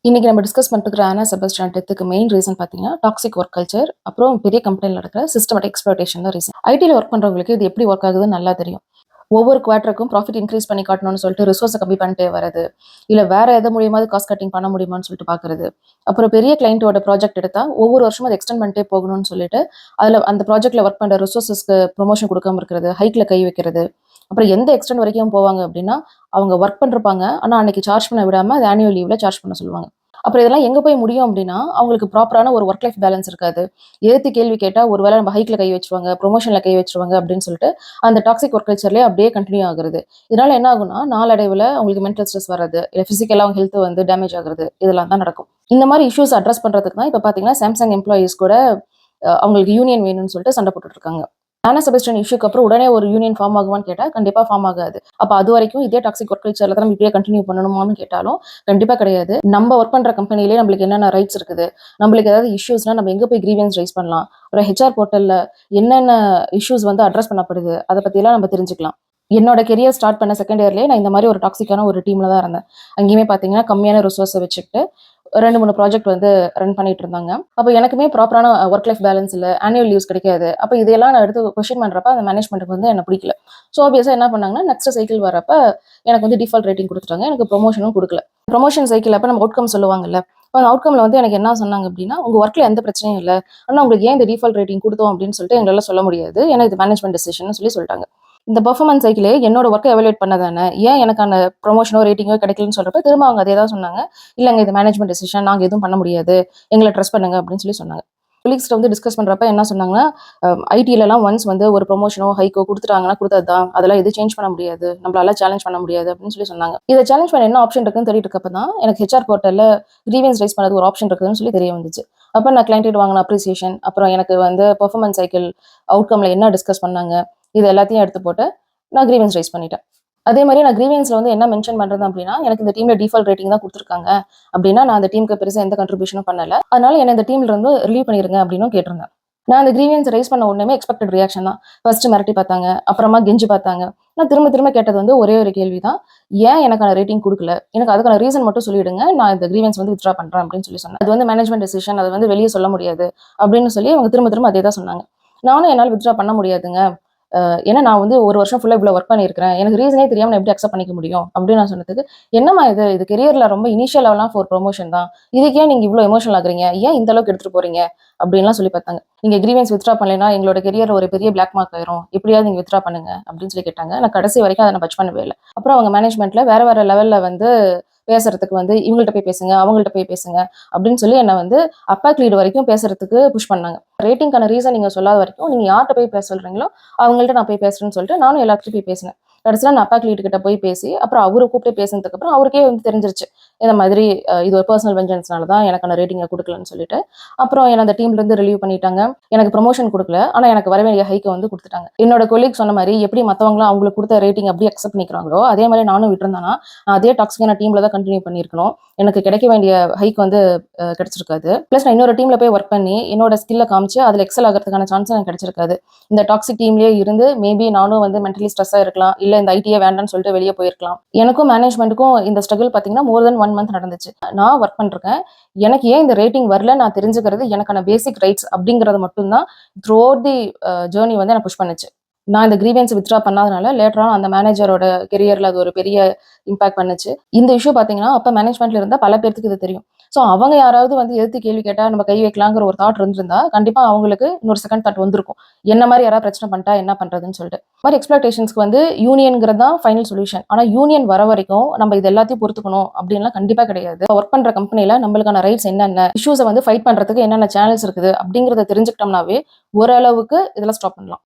இன்னைக்கு நம்ம டிஸ்கஸ் பண்ணிட்டு ஆனா செபஸ்டியன் டெத்துக்கு மெயின் ரீசன் பார்த்தீங்கன்னா டாக்ஸிக் ஒர்க் கல்ச்சர், அப்புறம் பெரிய கம்பெனியில் நடக்கிற சிஸ்டமேட்டிக் எக்ஸ்ப்ளோடேஷன் தான் ரீசன். ஐடியில் ஒர்க் பண்ணுறவங்களுக்கு இது எப்படி ஒர்க் ஆகுதுன்னு நல்லா தெரியும். ஒவ்வொரு குவார்ட்டருக்கும் ப்ராஃபிட் இன்க்ரீஸ் பண்ணி காட்டணும்னு சொல்லிட்டு ரிசோர்ஸை கம்மி பண்ணிட்டே வரது, இல்லை வேற எது மூலியமாவது காஸ்ட் கட்டிங் பண்ண முடியுமான்னு சொல்லிட்டு பார்க்கறது. அப்புறம் பெரிய கிளைண்ட்டோட ப்ராஜெக்ட் எடுத்தா ஒவ்வொரு வருஷமும் அதை எக்ஸ்டெண்ட் பண்ணிட்டே போகணும்னு சொல்லிட்டு அதில் அந்த ப்ராஜெக்ட்ல ஒர்க் பண்ணுற ரிசோர்ஸஸ்க்கு ப்ரொமோஷன் கொடுக்காம இருக்கிறது, ஹைக்ல கை வைக்கிறது. அப்புறம் எந்த எக்ஸ்டெண்ட் வரைக்கும் போவாங்க அப்படின்னா, அவங்க ஒர்க் பண்ணிருப்பாங்க, ஆனால் அன்னைக்கு சார்ஜ் பண்ண விடாம அது ஆனுவல் லீவ்ல சார்ஜ் பண்ண சொல்லுவாங்க. அப்புறம் இதெல்லாம் எங்க போய் முடியும் அப்படின்னா, அவங்களுக்கு ப்ராப்பரான ஒரு ஒர்க் லைஃப் பேலன்ஸ் இருக்காது. எதிர்த்து கேள்வி கேட்டா, ஒரு வேளை நம்ம ஹைக்ல கை வச்சுருவாங்க, ப்ரொமோஷன்ல கை வச்சுருவாங்க அப்படின்னு சொல்லிட்டு, அந்த டாக்ஸிக் ஒர்க் கல்ச்சர்லயே அப்படியே கன்டின்யூ ஆகுறது. இதனால என்ன ஆகும்னா, நாளடைவுல அவங்களுக்கு மென்டல் ஸ்ட்ரெஸ் வர்றது, இல்ல பிசிக்கலா அவங்க ஹெல்த் வந்து டேமேஜ் ஆகுறது, இதெல்லாம் தான் நடக்கும். இந்த மாதிரி இஷ்யூஸ் அட்ரஸ் பண்றதுக்கு தான் இப்ப பாத்தீங்கன்னா, சாம்சங் எம்ப்ளாயீஸ் கூட அவங்களுக்கு யூனியன் வேணும்னு சொல்லிட்டு சண்டை போட்டுட்டு இருக்காங்க. ஆனா செபஸ்டியன் இஷ்யூக்கு அப்புறம் உடனே ஒரு யூனியன் ஃபார்ம் ஆகுமான்னு கேட்டா கண்டிப்பா ஃபார்ம் ஆகாது. அப்ப அது வரைக்கும் இதே டாக்ஸிக் ஒர்க் கல்ச்சர்ல தான் நம்ம இப்படியே கண்டினியூ பண்ணணுமான்னு கேட்டாலும் கண்டிப்பா கிடையாது. நம்ம ஒர்க் பண்ற கம்பெனிலேயே நம்மளுக்கு என்னென்ன ரைட்ஸ் இருக்குது, நம்மளுக்கு ஏதாவது இஷ்யூஸ்னா நம்ம எங்க போய் கிரீவன்ஸ் ரைஸ் பண்ணலாம், ஒரு ஹெச்ஆர் போர்ட்டல்ல என்னென்ன இஷ்யூஸ் வந்து அட்ரஸ் பண்ணப்படுது, அதை பத்தியெல்லாம் நம்ம தெரிஞ்சுக்கலாம். என்னோட கெரியர் ஸ்டார்ட் பண்ண செகண்ட் இயர்லேயே நான் இந்த மாதிரி ஒரு டாக்ஸிக்கான ஒரு டீம்ல தான் இருந்தேன். அங்கேயுமே பார்த்தீங்கன்னா கம்மியான ரிசோர்ஸை வச்சுக்கிட்டு 2, 3 ப்ராஜெக்ட் வந்து ரன் பண்ணிட்டு இருந்தாங்க. அப்ப எனக்குமே ப்ராப்பரான ஒர்க் லைஃப் பேலன்ஸ் இல்ல. ஆனுவல் லீவ்ஸ் கிடைக்காது. அப்ப இதையெல்லாம் நான் எடுத்து கொஸ்டின் பண்றப்ப அந்த மேனேஜ்மென்ட்க்கு வந்து என்ன பிடிக்கல. ஸோ ஆப்வியஸா என்ன பண்ணாங்கன்னா, நெக்ஸ்ட் சைக்கிள் வரப்ப எனக்கு வந்து டிஃபால்ட் ரேட்டிங் குடுத்துட்டாங்க. எனக்கு ப்ரொமோஷனும் குடுக்கல. ப்ரொமோஷன் சைக்கிள் அப்ப நம்ம அவுட்கம் சொல்லுவாங்கல்ல. அப்ப அந்த அவுட்கம்ல வந்து எனக்கு என்ன சொன்னாங்க அப்படின்னா, "உங்க ஒர்க்ல எந்த பிரச்சனையும் இல்ல. ஆனா உங்களுக்கு ஏன் இந்த டிஃபால்ட் ரேட்டிங் குடுத்தோம் அப்படின்னு சொல்லிட்டு எங்களால சொல்ல முடியாது. ஏன்னா இது மேனேஜ்மென்ட் டிசிஷன்னு சொல்லிட்டாங்க." இந்த பெர்ஃபார்மன்ஸ் சைக்கிளே என்னோட ஒர்க்க எவாலுவேட் பண்ணதானே. ஏன் எனக்கான ப்ரொமோஷனோ, ரேட்டிங்கோ கிடைக்கலன்னு சொல்றப்ப திரும்ப அவங்க அதே தான் சொன்னாங்க. "இல்லங்க இது மேனேஜ்மென்ட் டிசிஷன். நாங்க எதுவும் பண்ண முடியாது. எங்கள ட்ரஸ்ட் பண்ணுங்க" அப்படின்னு சொன்னாங்க. கொலீக்ஸ்ட்ட வந்து டிஸ்கஸ் பண்றப்ப என்ன சொன்னாங்கன்னா, ஐடிலலாம் ஒன்ஸ் வந்து ஒரு ப்ரொமோஷனோ, ஹைக்கோ குடுத்துட்டாங்கன்னா குடுத்தது தான். அதெல்லாம் எதுவும் சேஞ்ச் பண்ண முடியாது. நம்மளால சேலஞ்ச் பண்ண முடியாது அப்படின்னு சொன்னாங்க. இத சேலஞ்ச் பண்ண என்ன ஆப்ஷன் இருக்குன்னு தேடிட்டு இருக்கப்ப தான் எனக்கு ஹெச்ஆர் போர்ட்டல்ல கிரீவன்ஸ் ரைஸ் பண்ணது ஒரு ஆப்ஷன் இருக்குதுன்னு தெரிய வந்துச்சு. அப்ப நான் கிளையன்ட் கிட்ட வாங்குன அப்ரிசியேஷன், அப்புறம் எனக்கு வந்து பெர்ஃபார்மன்ஸ் சைக்கிள் அவுட்கம்ல என்ன டிஸ்கஸ் பண்ணாங்க, இது எல்லாத்தையும் எடுத்து போட்டு நான் கிரீவன்ஸ் ரைஸ் பண்ணிட்டேன். அதே மாரி நான் கிரீவன்ஸ்ல வந்து என்ன மென்ஷன் பண்றது அப்படின்னா, எனக்கு இந்த டீம்ல டிஃபால்ட் ரேட்டிங் தான் குடுத்துருக்காங்க. அப்படின்னா நான் அந்த டீமுக்கு பெருசா எந்த கான்ட்ரிபியூஷனும் பண்ணல. அதனால என்ன இந்த டீம்ல இருந்து ரிலீவ் பண்ணிருங்க அப்படின்னும் கேட்டிருந்தேன். நான் அந்த கிரீவன்ஸ் ரைஸ் பண்ண உடனே எக்ஸ்பெக்டட் ரியாக்ஷன் தான். ஃபர்ஸ்ட் மிரட்டி பார்த்தாங்க. அப்புறமா கெஞ்சி பார்த்தாங்க. நான் திரும்ப திரும்ப கேட்டது வந்து ஒரே ஒரு கேள்வி தான். ஏன் எனக்கான ரேட்டிங் குடுக்கல? எனக்கு அதுக்கான ரீசன் மட்டும் சொல்லிடுங்க. நான் இந்த கிரீவன்ஸ் வந்து வித்ட்ரா பண்றேன் அப்படின்னு சொன்னேன். அது வந்து மேனேஜ்மென்ட் டிசிஷன். அது வந்து வெளிய சொல்ல முடியாது அப்படின்னு அவங்க திரும்ப திரும்ப அதே தான் சொன்னாங்க. நானும் என்னால வித்ட்ரா பண்ண முடியாதுங்க. ஏன்னா நான் வந்து 1 வருஷம் ஃபுல்லா இவ்வளோ ஒர்க் பண்ணியிருக்கிறேன். எனக்கு ரீசனே தெரியாம நான் எப்படி அக்செப்ட் பண்ணிக்க முடியும்? அப்படின்னு நான் சொன்னதுக்கு, "என்னம்மா இது? இது கெரியர்ல ரொம்ப இனிஷியல் லெவல்லாம் ஃபார் ப்ரமோஷன் தான். இதுக்கு ஏன் நீங்க இவ்வளோ எமோஷனல் ஆகுறீங்க? ஏன் இந்த அளவுக்கு எடுத்துட்டு போறீங்க?" அப்படின்லாம் சொல்லி பார்த்தாங்க. "நீங்க கிரீவன்ஸ் வித்ட்ரா பண்ணலைன்னா எங்களோட கெரியர்ல ஒரு பெரிய பிளாக் மார்க் ஆயிரும். எப்படியாவது நீங்க வித்ட்ரா பண்ணுங்க." அப்படின்னு கேட்டாங்க. நான் கடைசி வரைக்கும் அத நான் பட்ச் பண்ணவே இல்ல. அப்புறம் அவங்க மேனேஜ்மென்ட்ல வேற வேற லெவல்ல வந்து பேசுறதுக்கு வந்து இவங்கள்ட்ட போய் பேசுங்க, அவங்கள்ட்ட போய் பேசுங்க அப்படின்னு என்ன வந்து அப்பாக் லீட் வரைக்கும் பேசுறதுக்கு புஷ் பண்ணாங்க. ரேட்டிங்க்கான ரீசன் நீங்க சொல்லாத வரைக்கும் நீங்க யார்ட்ட போய் பேச சொல்றீங்களோ அவங்கள்ட்ட நான் போய் பேசுறேன்னு சொல்லிட்டு நானும் எல்லார்கிட்டயும் போய் பேசினேன். கடைசியில நான் அப்பாக் லீட் கிட்ட போய் பேசி, அப்புறம் அவர கூப்பிட்டு பேசினதுக்கு அப்புறம் அவருக்கே வந்து தெரிஞ்சிருச்சு. இந்த மாதிரி இது ஒரு பெர்சனல் வெஞ்சன்ஸ்னால தான் எனக்கான ரேட்டிங்க குடுக்கலன்னு சொல்லிட்டு. அப்புறம் என்ன அந்த டீம்ல இருந்து ரிலீவ் பண்ணிட்டாங்க. எனக்கு ப்ரமோஷன் குடுக்கல. ஆனா எனக்கு வர வேண்டிய ஹைக்க வந்து குடுத்துட்டாங்க. என்னோட கொலீக் சொன்ன மாரி எப்படி மத்தவங்கலாம் அவங்களுக்கு குடுத்த ரேட்டிங் அப்படியே அக்செப்ட் பண்ணிக்கிறாங்களோ, அதே மாரி நானும் விட்டிருந்தேன்னா, நான் அதே டாக்ஸிக்கான டீம்ல தான் கன்டின்யூ பண்ணியிருக்கணும். எனக்கு கிடைக்க வேண்டிய ஹைக் வந்து கிடைச்சிருக்காது. பிளஸ் நான் இன்னொரு டீம்ல போய் ஒர்க் பண்ணி என்னோட ஸ்கில்ல காமிச்சு அதுல எக்ஸல் ஆகுறதுக்கான சான்ஸ் எனக்கு கிடைச்சிருக்காது. இந்த டாக்ஸிக் டீம்லயே இருந்து மேபி நானும் வந்து மென்டலி ஸ்ட்ரெஸ்ஸா இருக்கலாம். இல்ல இந்த ஐடியே வேண்டாம்னு சொல்லிட்டு வெளிய போயிருக்கலாம். எனக்கும் மேனேஜ்மென்ட்க்கும் இந்த ஸ்ட்ரகிள் பார்த்தீங்கன்னா, மோர் தென் 1 மந்த் நடந்துச்சு. நான் ஒர்க் பண்ணிருக்கேன். எனக்கு ஏன் இந்த ரேட்டிங் வரல நான் தெரிஞ்சுக்கிறது எனக்கான பேசிக் ரைட்ஸ் அப்படிங்கிறது மட்டும் தான் த்ரூ அவுட் தி ஜர்னி வந்து என்ன புஷ் பண்ணுச்சு. நான் இந்த கிரீவன்ஸ் வித்ட்ரா பண்ணாதனால லேட்டர் ஆன் அந்த மேனேஜரோட கெரியர்ல அது ஒரு பெரிய இம்பாக்ட் பண்ணுச்சு. இந்த இஷ்யூ பார்த்தீங்கன்னா, அப்ப மேனேஜ்மென்ட்ல இருந்த பல பேத்துக்கு இது தெரியும். ஸோ அவங்க யாராவது வந்து எதிர்த்து கேள்வி கேட்டா நம்ம கை வைக்கலாங்கிற ஒரு தாட் இருந்திருந்தா, கண்டிப்பா அவங்களுக்கு இன்னொரு செகண்ட் தாட் வந்திருக்கும். என்ன மாரி யாராவது பிரச்சனை பண்ணிட்டா என்ன பண்றதுன்னு சொல்லிட்டு. இந்த மாரி எக்ஸ்ப்ளாய்டேஷன்ஸ்க்கு வந்து யூனியன்ங்கிறது தான் ஃபைனல் சொல்யூஷன். ஆனா யூனியன் வர வரைக்கும் நம்ம இது எல்லாத்தையும் பொறுத்துக்கணும் அப்படின்லாம் கண்டிப்பா கிடையாது. ஒர்க் பண்ற கம்பெனில நம்மளுக்கான ரைட்ஸ் என்னென்ன, இஷ்யூஸ வந்து ஃபைட் பண்றதுக்கு என்னென்ன சேனல்ஸ் இருக்குது அப்படிங்கிறத தெரிஞ்சுக்கிட்டோம்னாவே ஓரளவுக்கு இதெல்லாம் ஸ்டாப் பண்ணலாம்.